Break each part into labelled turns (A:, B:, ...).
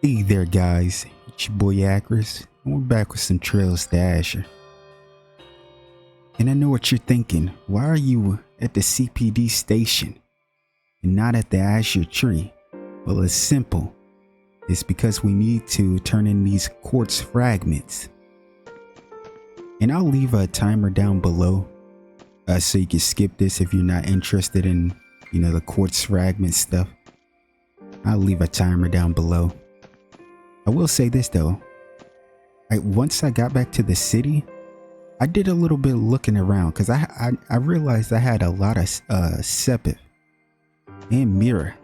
A: Hey there guys, it's your boy Akris, and we're back with some Trails to Azure. And I know what you're thinking, why are you at the CPD station and not at the Azure tree? Well, it's simple. It's because we need to turn in these quartz fragments. And I'll leave a timer down below so you can skip this if you're not interested in, the quartz fragment stuff. I'll leave a timer down below. I will say this though, once I got back to the city, I did a little bit looking around because I realized I had a lot of Sepith and Mirror.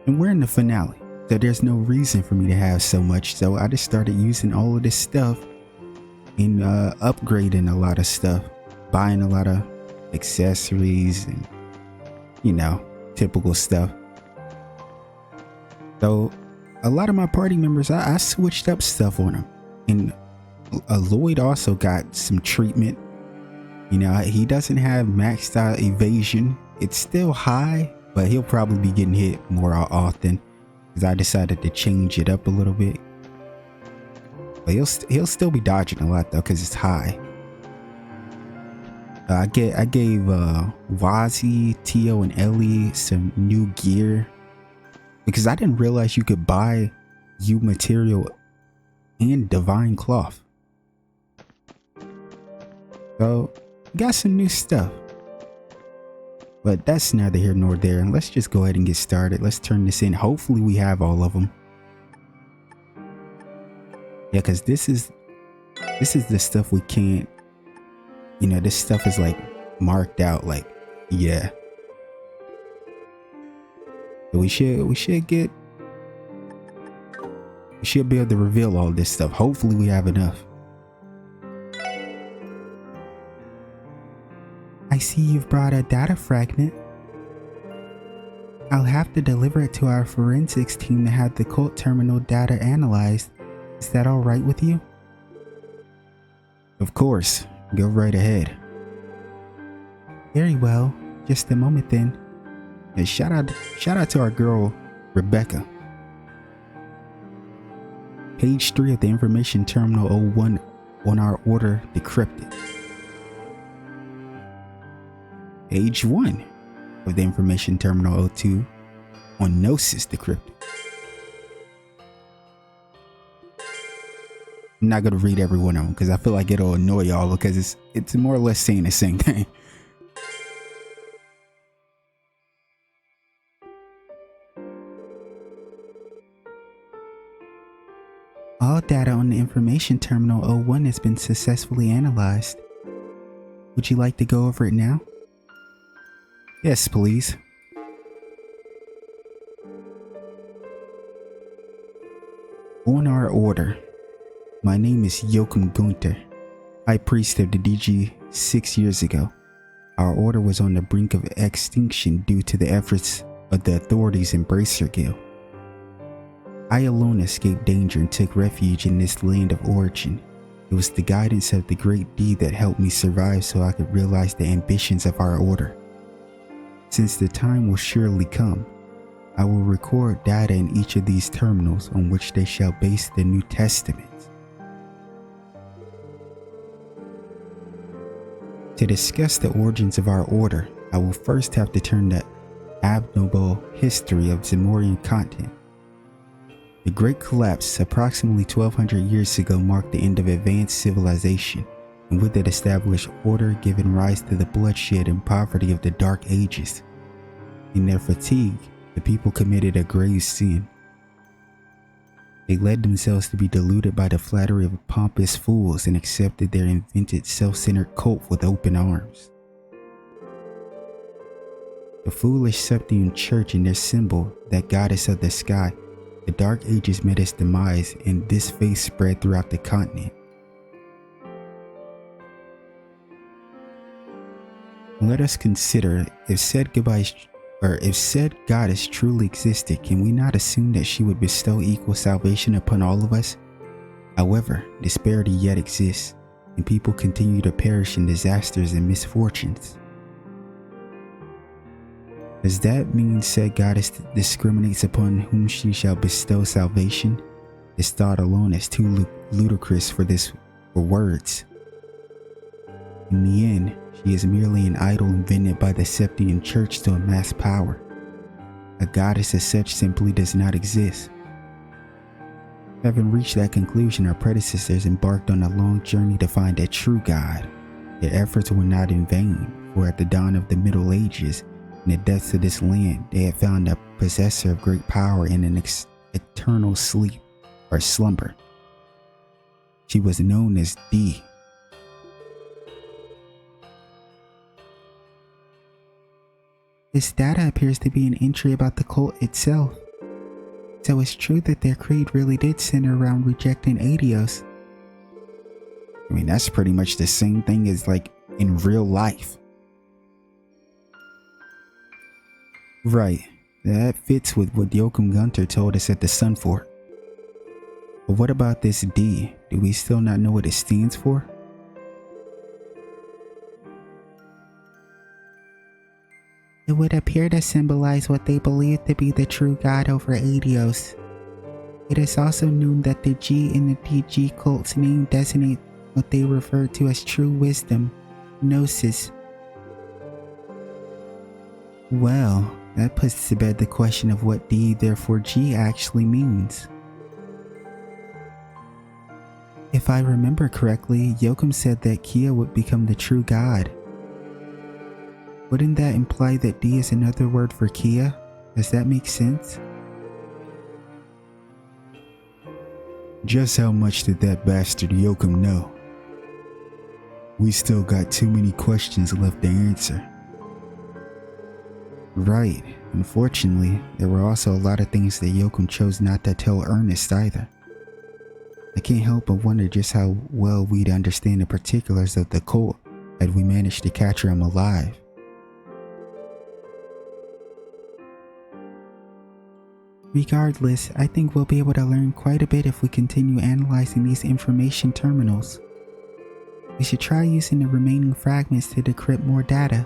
A: And we're in the finale, so there's no reason for me to have so much, so I just started using all of this stuff and upgrading a lot of stuff, buying a lot of accessories and, typical stuff. So a lot of my party members, I switched up stuff on them. And Lloyd also got some treatment. He doesn't have maxed out evasion. It's still high, but he'll probably be getting hit more often because I decided to change it up a little bit. But he'll still be dodging a lot though because it's high. I gave Wazzy, Tio, and Ellie some new gear. Because I didn't realize you could buy U material and divine cloth. So, got some new stuff. But that's neither here nor there. And let's just go ahead and get started. Let's turn this in. Hopefully we have all of them. Yeah, because this is the stuff we can't. This stuff is like marked out like, yeah. We should be able to reveal all this stuff. Hopefully we have enough. I see you've brought a data fragment. I'll have to deliver it to our forensics team to have the cult terminal data analyzed. Is that all right with you? Of course. Go right ahead. Very well. Just a moment then. And shout out to our girl, Rebecca. Page 3 of the information terminal 01 on our order decrypted. Page 1 of the information terminal 02 on Gnosis decrypted. I'm not gonna read every one of them because I feel like it'll annoy y'all because it's more or less saying the same thing. All data on the information terminal 01 has been successfully analyzed. Would you like to go over it now? Yes, please. On our order, my name is Joachim Gunther, High Priest of the DG 6 years ago. Our order was on the brink of extinction due to the efforts of the authorities in Bracer Guild. I alone escaped danger and took refuge in this land of origin. It was the guidance of the great deed that helped me survive so I could realize the ambitions of our order. Since the time will surely come, I will record data in each of these terminals on which they shall base the New Testament. To discuss the origins of our order, I will first have to turn the abnormal history of Zamorian continent. The Great Collapse approximately 1200 years ago marked the end of advanced civilization, and with it established order giving rise to the bloodshed and poverty of the Dark Ages. In their fatigue, the people committed a grave sin. They led themselves to be deluded by the flattery of pompous fools and accepted their invented self-centered cult with open arms. The foolish Septian Church and their symbol, that goddess of the sky, the Dark Ages met its demise, and this faith spread throughout the continent. Let us consider, if said goddess truly existed, can we not assume that she would bestow equal salvation upon all of us? However, disparity yet exists, and people continue to perish in disasters and misfortunes. Does that mean said goddess discriminates upon whom she shall bestow salvation? This thought alone is too ludicrous for words. In the end, she is merely an idol invented by the Septian Church to amass power. A goddess as such simply does not exist. Having reached that conclusion, our predecessors embarked on a long journey to find a true God. Their efforts were not in vain, for at the dawn of the Middle Ages, in the depths of this land, they had found a possessor of great power in an eternal sleep or slumber. She was known as D. This data appears to be an entry about the cult itself. So it's true that their creed really did center around rejecting Adios. I mean, that's pretty much the same thing as like in real life. Right, that fits with what Joachim Gunter told us at the Sun Fort. But what about this D? Do we still not know what it stands for? It would appear to symbolize what they believe to be the true God over Adios. It is also known that the G in the DG cult's name designate what they refer to as true wisdom, gnosis. Well, that puts to bed the question of what D therefore G actually means. If I remember correctly, Joachim said that Kia would become the true God. Wouldn't that imply that D is another word for Kia? Does that make sense? Just how much did that bastard Joachim know? We still got too many questions left to answer. Right. Unfortunately, there were also a lot of things that Joachim chose not to tell Ernest either. I can't help but wonder just how well we'd understand the particulars of the cult had we managed to capture him alive. Regardless, I think we'll be able to learn quite a bit if we continue analyzing these information terminals. We should try using the remaining fragments to decrypt more data.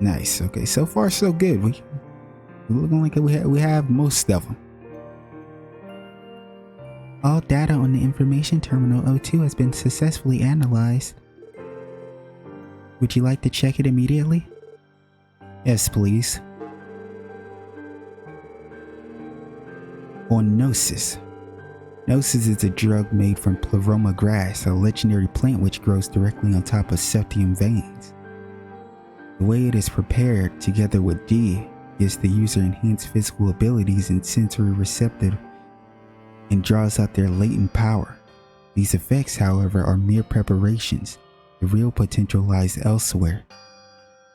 A: Nice. Okay, so far so good. We're looking like we have most of them. All data on the information terminal O2 has been successfully analyzed. Would you like to check it immediately? Yes, please. On Gnosis. Gnosis is a drug made from pleroma grass, a legendary plant which grows directly on top of septium veins. The way it is prepared, together with D, gives the user enhanced physical abilities and sensory receptive and draws out their latent power. These effects, however, are mere preparations. The real potential lies elsewhere.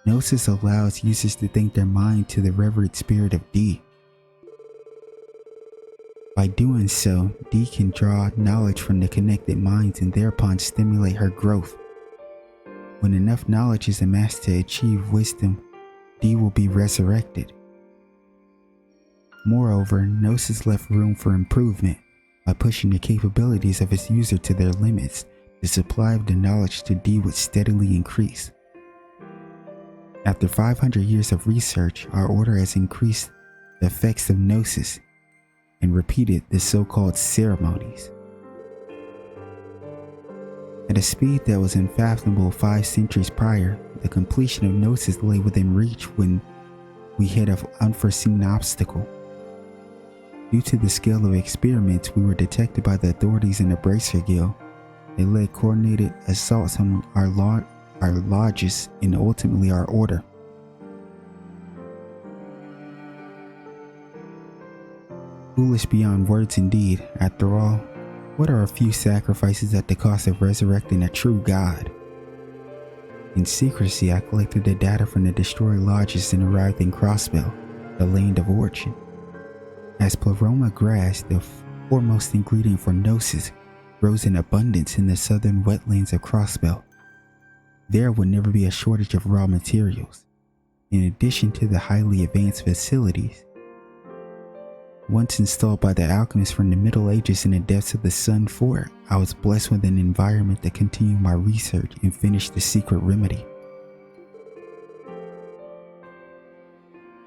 A: Gnosis allows users to think their mind to the reverent spirit of D. By doing so, D can draw knowledge from the connected minds and thereupon stimulate her growth. When enough knowledge is amassed to achieve wisdom, D will be resurrected. Moreover, Gnosis left room for improvement by pushing the capabilities of its user to their limits. The supply of the knowledge to D would steadily increase. After 500 years of research, our order has increased the effects of Gnosis and repeated the so-called ceremonies. At a speed that was unfathomable 5 centuries prior, the completion of Gnosis lay within reach when we hit an unforeseen obstacle. Due to the scale of experiments, we were detected by the authorities in the Bracer Guild. They led coordinated assaults on our lodges and ultimately our order. Foolish beyond words indeed. After all, what are a few sacrifices at the cost of resurrecting a true god? In secrecy, I collected the data from the destroyed lodges and arrived in Crossbell, the land of origin. As pleroma grass, the foremost ingredient for Gnosis, grows in abundance in the southern wetlands of Crossbell, there would never be a shortage of raw materials. In addition to the highly advanced facilities, Once installed by the alchemists from the Middle Ages in the depths of the Sun Fort, I was blessed with an environment to continue my research and finish the secret remedy.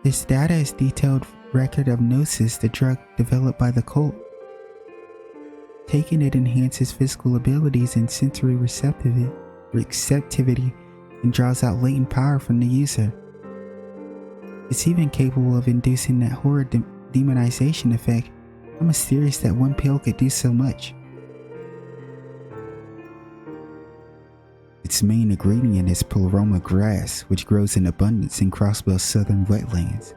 A: This data is detailed record of Gnosis, the drug developed by the cult. Taking it enhances physical abilities and sensory receptivity and draws out latent power from the user. It's even capable of inducing that horror demonization effect. How mysterious that one pill could do so much. Its main ingredient is pleroma grass, which grows in abundance in Crossbell's southern wetlands.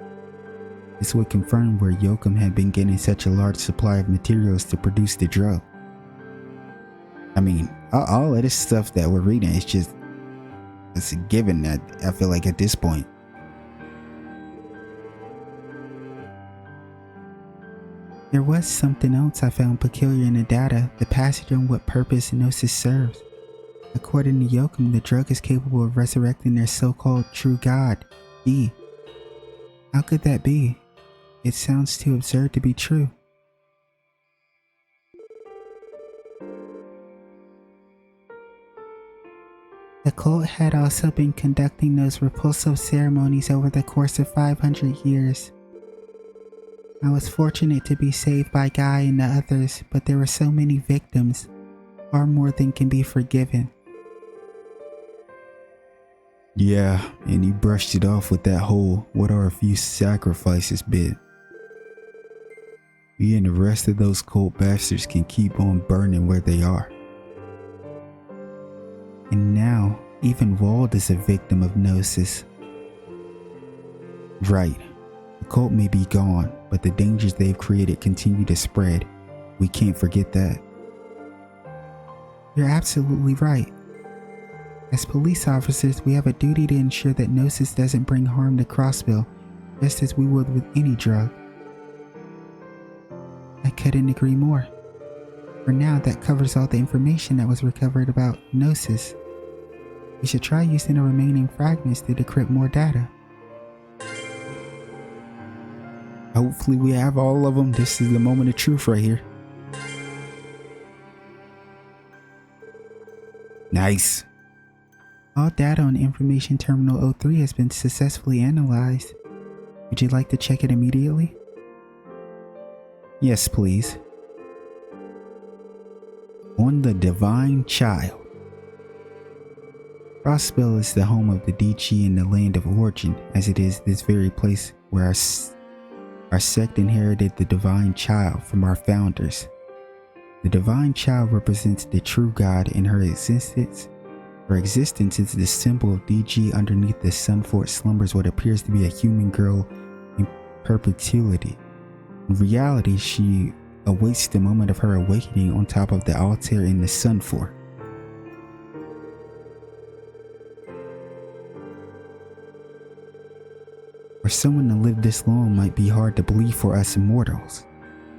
A: This would confirm where Yoakum had been getting such a large supply of materials to produce the drug. I mean, all of this stuff that we're reading is just, it's a given that I feel like at this point. There was something else I found peculiar in the data, the passage on what purpose Gnosis serves. According to Yoakum, the drug is capable of resurrecting their so-called true god, D. How could that be? It sounds too absurd to be true. The cult had also been conducting those repulsive ceremonies over the course of 500 years. I was fortunate to be saved by Guy and the others, but there were so many victims, far more than can be forgiven. Yeah, and you brushed it off with that whole "what are a few sacrifices" bit. You and the rest of those cult bastards can keep on burning where they are. And now, even Wald is a victim of Gnosis. Right, the cult may be gone, but the dangers they've created continue to spread. We can't forget that. You're absolutely right. As police officers, we have a duty to ensure that Gnosis doesn't bring harm to Crossbell, just as we would with any drug. I couldn't agree more. For now, that covers all the information that was recovered about Gnosis. We should try using the remaining fragments to decrypt more data. Hopefully we have all of them. This is the moment of truth right here. Nice. All data on Information Terminal 03 has been successfully analyzed. Would you like to check it immediately? Yes, please. On the Divine Child. Crossbell is the home of the DG and the land of origin, as it is this very place where our sect inherited the Divine Child from our founders. The Divine Child represents the true God, and her existence is the symbol of DG. Underneath the Sun Fort slumbers what appears to be a human girl in perpetuity. In reality, she awaits the moment of her awakening on top of the altar in the Sun Fort. For someone to live this long might be hard to believe for us mortals.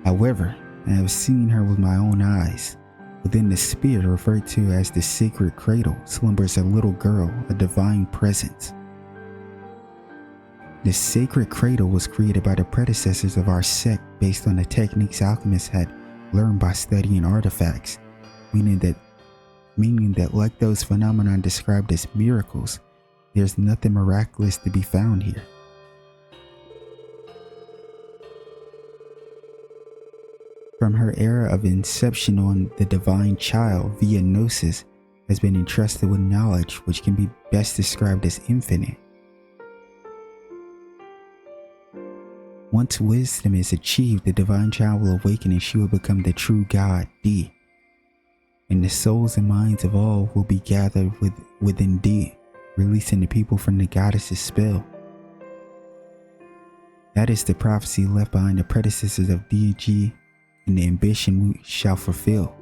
A: However, I have seen her with my own eyes. Within the spirit referred to as the sacred cradle slumbers a little girl, a divine presence. The sacred cradle was created by the predecessors of our sect based on the techniques alchemists had learned by studying artifacts, meaning that like those phenomena described as miracles, there's nothing miraculous to be found here. From her era of inception on, the Divine Child via Gnosis has been entrusted with knowledge which can be best described as infinite. Once wisdom is achieved, the Divine Child will awaken and she will become the true God, D. And the souls and minds of all will be gathered within D, releasing the people from the goddess's spell. That is the prophecy left behind the predecessors of DG, and the ambition we shall fulfill.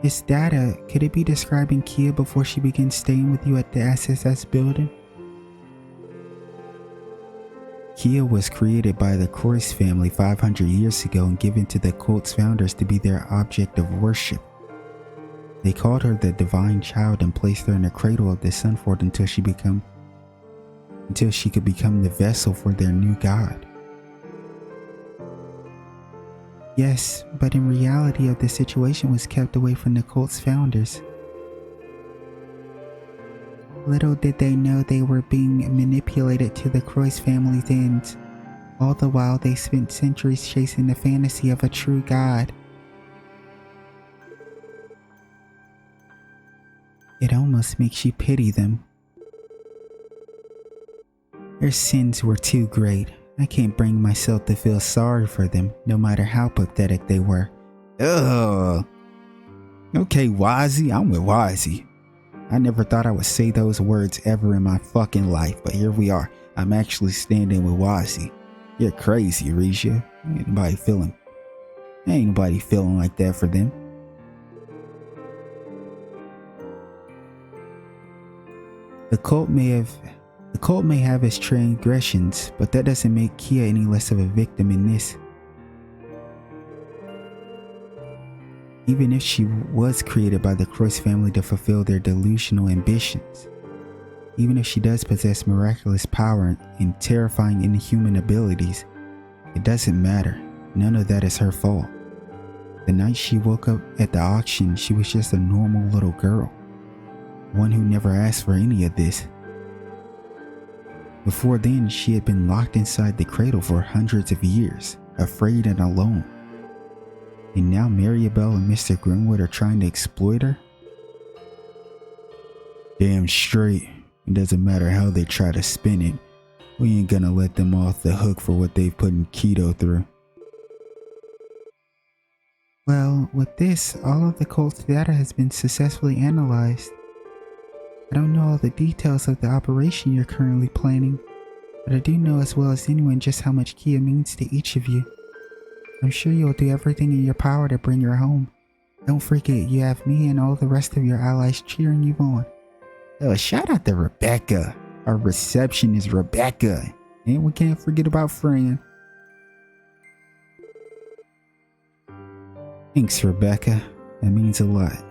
A: This data, could it be describing Kia before she begins staying with you at the SSS building? Kia was created by the Croix family 500 years ago and given to the cult's founders to be their object of worship. They called her the Divine Child and placed her in the cradle of the Sun Fort until she could become the vessel for their new god. Yes, but in reality of the situation was kept away from the cult's founders. Little did they know they were being manipulated to the Croix family's ends. All the while they spent centuries chasing the fantasy of a true god. It almost makes you pity them. Their sins were too great. I can't bring myself to feel sorry for them, no matter how pathetic they were. Ugh. Okay, Wazzy, I'm with Wazzy. I never thought I would say those words ever in my fucking life, but here we are. I'm actually standing with Wazzy. You're crazy, Risha. Ain't nobody feeling like that for them. The cult may have its transgressions, but that doesn't make Kia any less of a victim in this. Even if she was created by the Croix family to fulfill their delusional ambitions, even if she does possess miraculous power and terrifying inhuman abilities, it doesn't matter. None of that is her fault. The night she woke up at the auction, she was just a normal little girl, one who never asked for any of this. Before then, she had been locked inside the cradle for hundreds of years, afraid and alone. And now Maribel and Mr. Grimwood are trying to exploit her? Damn straight. It doesn't matter how they try to spin it. We ain't gonna let them off the hook for what they've put Keto through. Well, with this, all of the cult's data has been successfully analyzed. I don't know all the details of the operation you're currently planning, but I do know as well as anyone just how much Kia means to each of you. I'm sure you'll do everything in your power to bring her home. Don't forget, you have me and all the rest of your allies cheering you on. Oh, shout out to Rebecca, our receptionist Rebecca. And we can't forget about Fran. Thanks, Rebecca. That means a lot.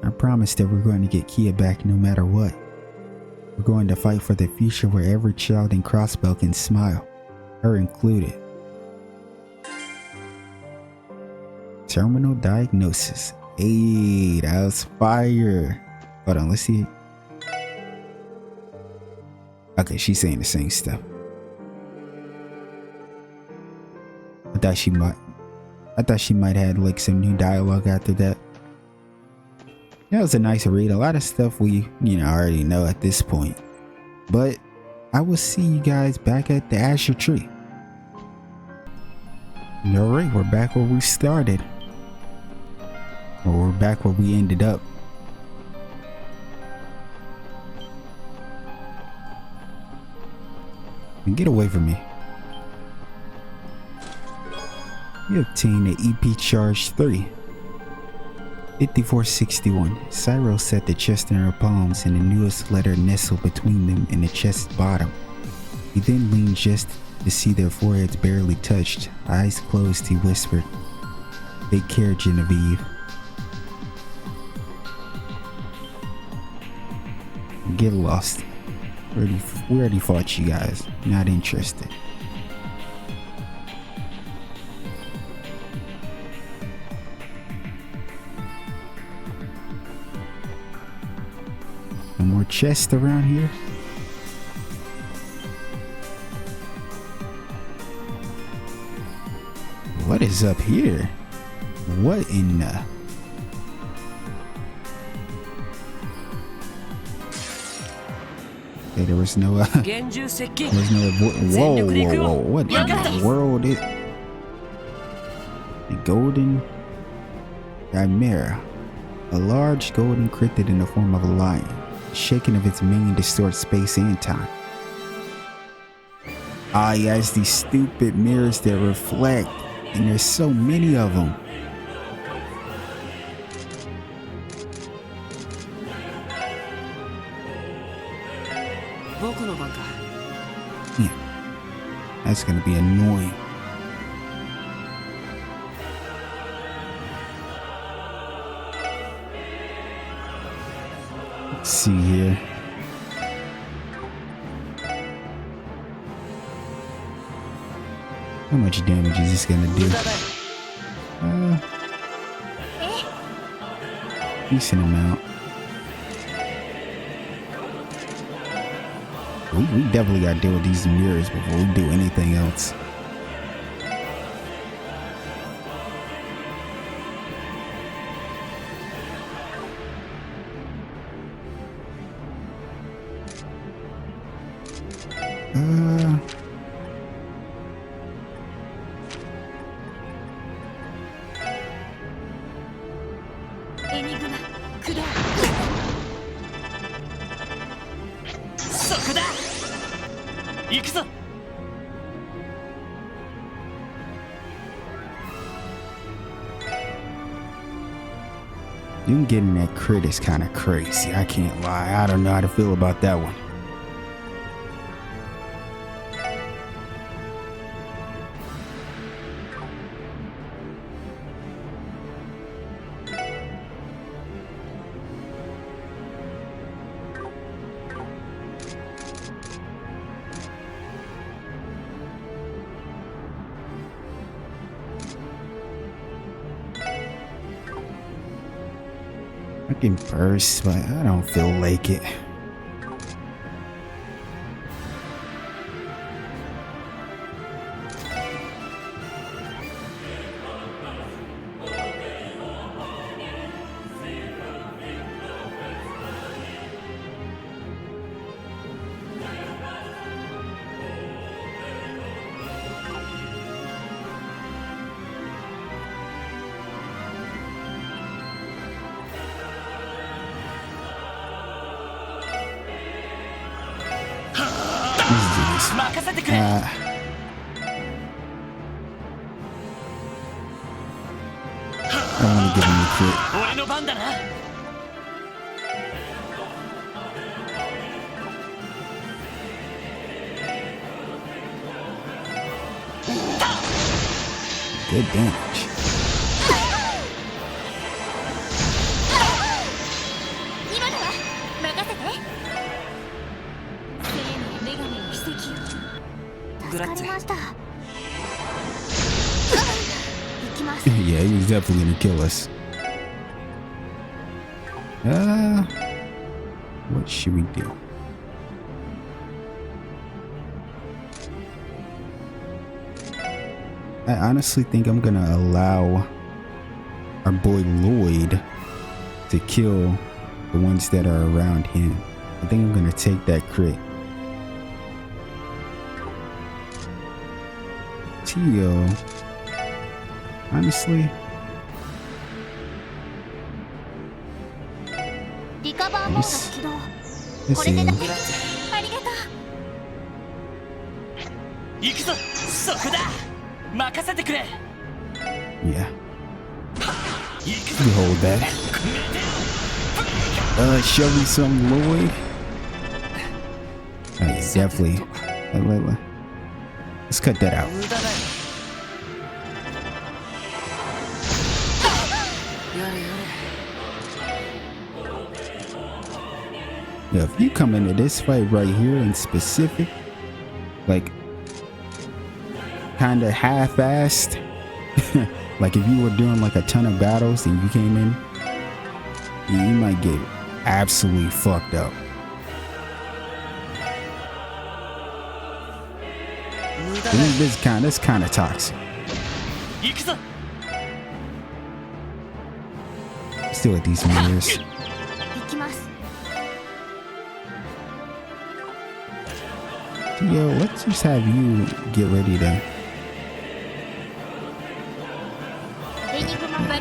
A: I promise that we're going to get Kia back no matter what. We're going to fight for the future where every child in Crossbell can smile, her included. Terminal diagnosis. Hey, that was fire. Hold on, let's see. Okay, she's saying the same stuff. I thought she might have like some new dialogue after that. That was a nice read. A lot of stuff we, already know at this point. But I will see you guys back at the Azure tree. Alright, we're back where we started. Or we're back where we ended up. And get away from me. You obtain the EP Charge 3. 5461. Cyro set the chest in her palms and the newest letter nestled between them in the chest's bottom. He then leaned just to see their foreheads barely touched. Eyes closed, he whispered, "Take care, Genevieve." Get lost. We already fought you guys. Not interested. No more chests around here. What is up here? What in the... Okay, there was no whoa, what in the world is... The golden chimera. A large golden cryptid in the form of a lion. The shaking of its mane distorts space and time. Ah, he has these stupid mirrors that reflect, and there's so many of them. Yeah, that's gonna be annoying. Let's see here. How much damage is this gonna do? Decent amount. We definitely gotta deal with these mirrors before we do anything else. You getting that crit is kind of crazy. I can't lie. I don't know how to feel about that one. I can burst, but I don't feel like it. I don't want to give him the crit. Good damage. Yeah, he's definitely gonna kill us. What should we do? I honestly think I'm gonna allow our boy Lloyd to kill the ones that are around him. I think I'm gonna take that crit. Tio, honestly, let's see. Yeah. You hold that. Show me some Lloyd. Oh yeah, definitely. Let's cut that out. Yeah, if you come into this fight right here in specific, like kind of half-assed, like if you were doing like a ton of battles and you came in, you might get absolutely fucked up. This kind of toxic. Still at these mirrors. Yo, let's just have you get ready to.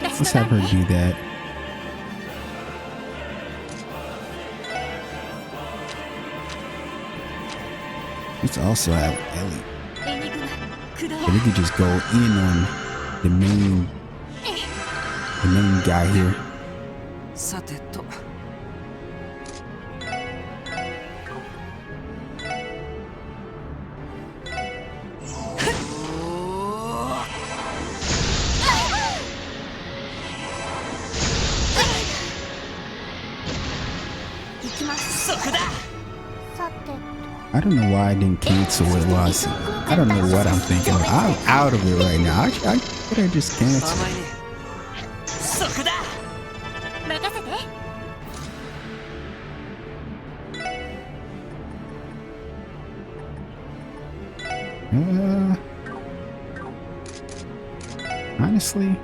A: Let's have her do that. Let's also have Ellie. So we could just go in on the main guy here. I don't know why I didn't cancel it, Lassie. I don't know what I'm thinking. I'm out of it right now. I could have just canceled. Honestly,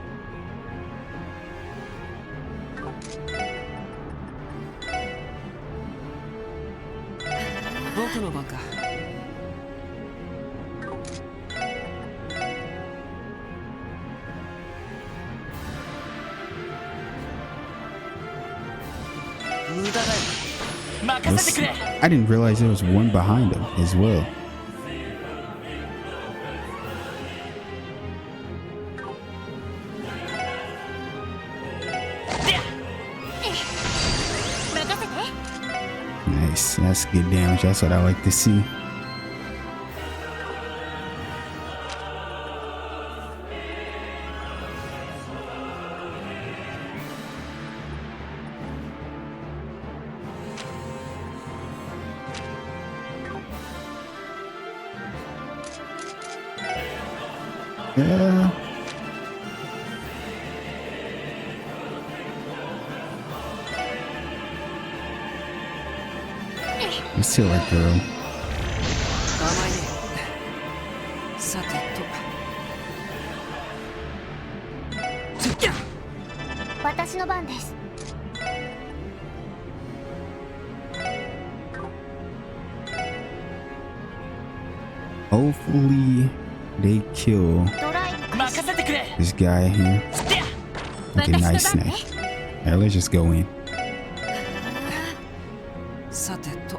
A: I didn't realize there was one behind him as well. Nice, that's good damage. That's what I like to see. Yeah. Let's kill that girl.
B: さてと。私の番です。
A: Hopefully they kill this guy here. Okay, nice snake. Alright, let's just go in.
B: さてと。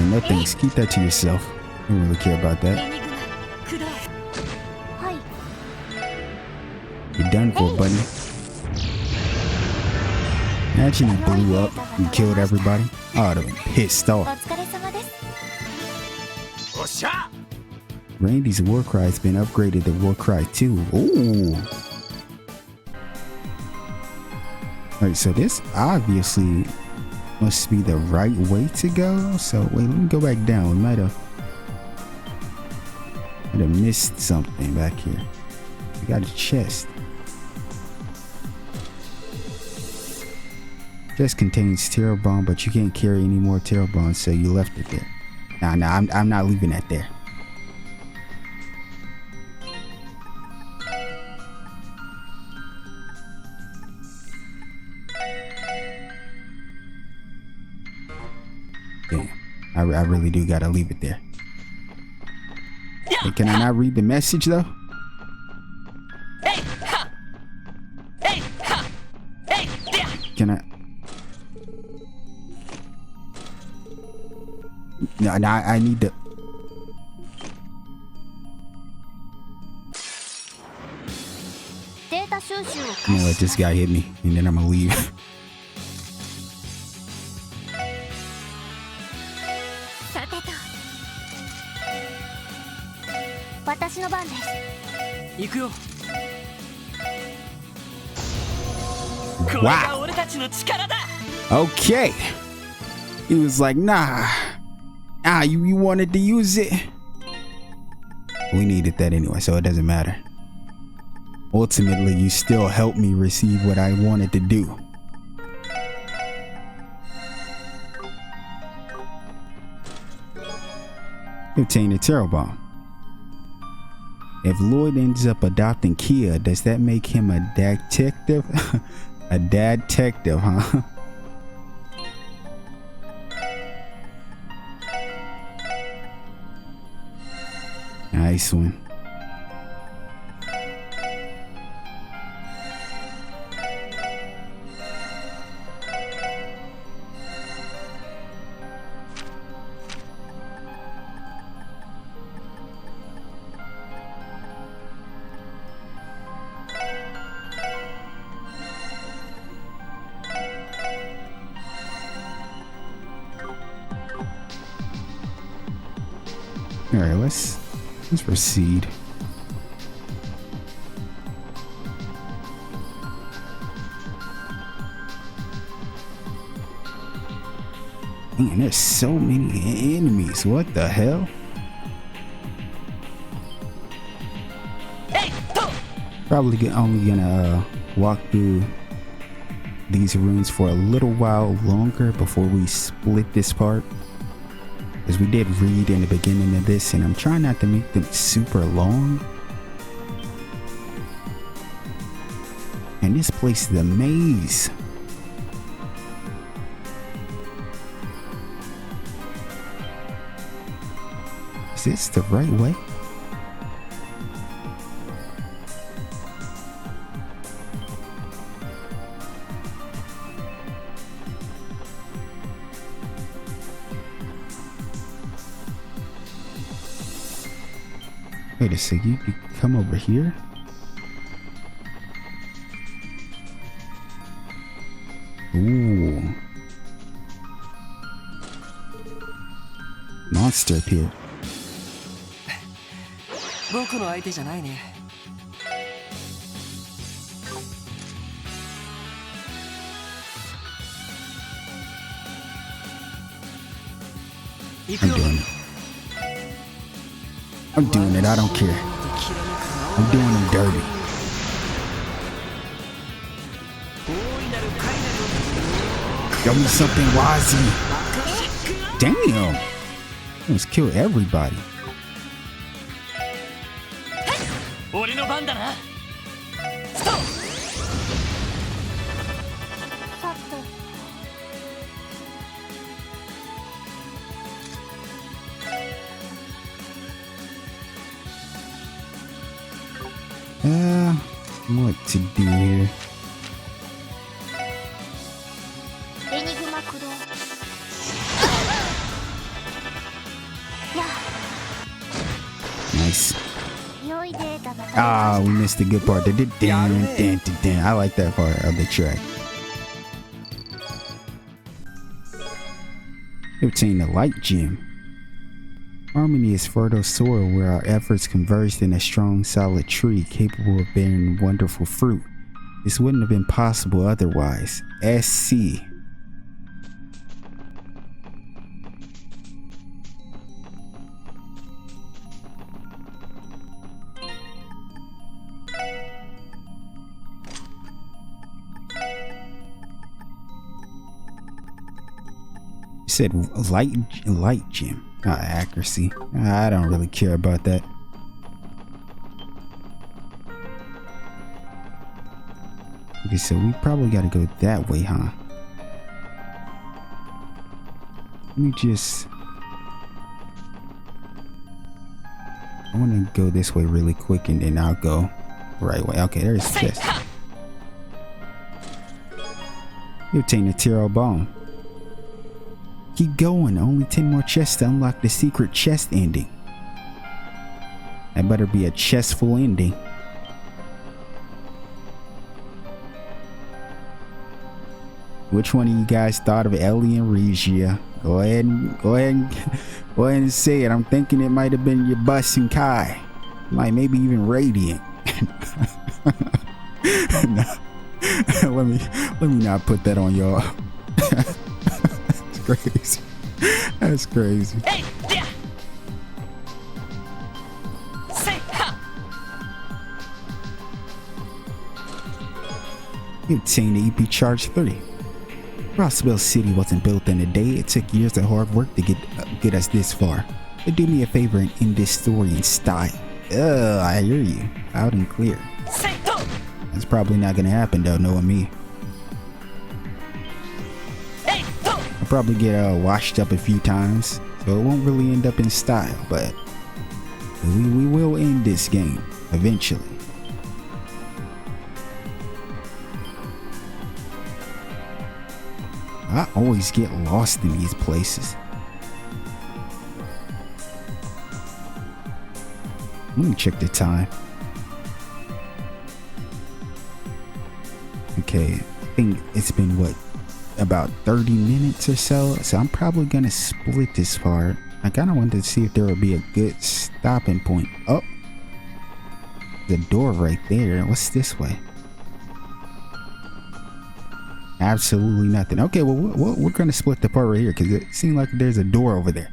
A: No thanks, keep that to yourself. I don't really care about that. You're done for, buddy. Imagine he blew up and killed everybody. Oh, I'd have been pissed off. Randy's war cry has been upgraded to war cry 2. Ooh. Alright, so this obviously must be the right way to go. So wait, let me go back down. We might have missed something back here. We got a chest. Chest contains terror bomb, but you can't carry any more terror bombs, so you left it there. Nah, I'm not leaving that there. Damn, I really do gotta leave it there. Hey, can I not read the message though? Can I? No, I need to. I'm gonna let this guy hit me, and then I'm gonna leave. Wow. Okay. He was like, nah. You wanted to use it. We needed that anyway, so it doesn't matter. Ultimately, you still helped me receive what I wanted to do. Obtain a terror bomb. If Lloyd ends up adopting Kia, does that make him a detective? A detective, huh? Nice one. All right, let's proceed. Man, there's so many enemies. What the hell? Probably only gonna walk through these rooms for a little while longer before we split this part. Because we did read in the beginning of this, and I'm trying not to make them super long. And this place is a maze. Is this the right way? Wait a second, you can come over here? Ooh. Monster appeared.
B: 僕の相手じゃないね。
A: I'm doing it. I'm doing it. I don't care. I'm doing them dirty. Show me something, Wazi. Damn. Almost killed everybody.
B: 俺の番だな。ストップ。さて。
A: What to do here? Nice. Ah, we missed the good part. They did damn. I like that part of the track. Obtain the light gem. Harmony is fertile soil where our efforts converged in a strong, solid tree capable of bearing wonderful fruit. This wouldn't have been possible otherwise. SC. Said light gem, not accuracy. I don't really care about that. Okay, so we probably got to go that way, huh? Let me just... I want to go this way really quick and then I'll go the right way. Okay, there's the chest. You obtain the Tiro Bone. Keep going. Only 10 more chests to unlock the secret chest ending. That better be a chestful ending. Which one of you guys thought of Ellie and Regia? Go ahead and say it. I'm thinking it might have been your Bus and Kai. Like maybe even Radiant. No. let me not put that on y'all. That's crazy. That's crazy.
B: Hey, yeah.
A: You obtained the EP Charge 30. Crossbell City wasn't built in a day. It took years of hard work to get us this far. But do me a favor and end this story in style. I hear you. Loud and clear. That's probably not gonna happen though, knowing me. I'll probably get washed up a few times, so it won't really end up in style, but we will end this game eventually. I always get lost in these places. Let me check the time. Okay, I think it's been what, about 30 minutes or so. So I'm probably gonna split this part. I kinda wanted to see if there would be a good stopping point. Oh, the door right there. What's this way? Absolutely nothing. Okay, well, we're going to split the part right here because it seems like there's a door over there.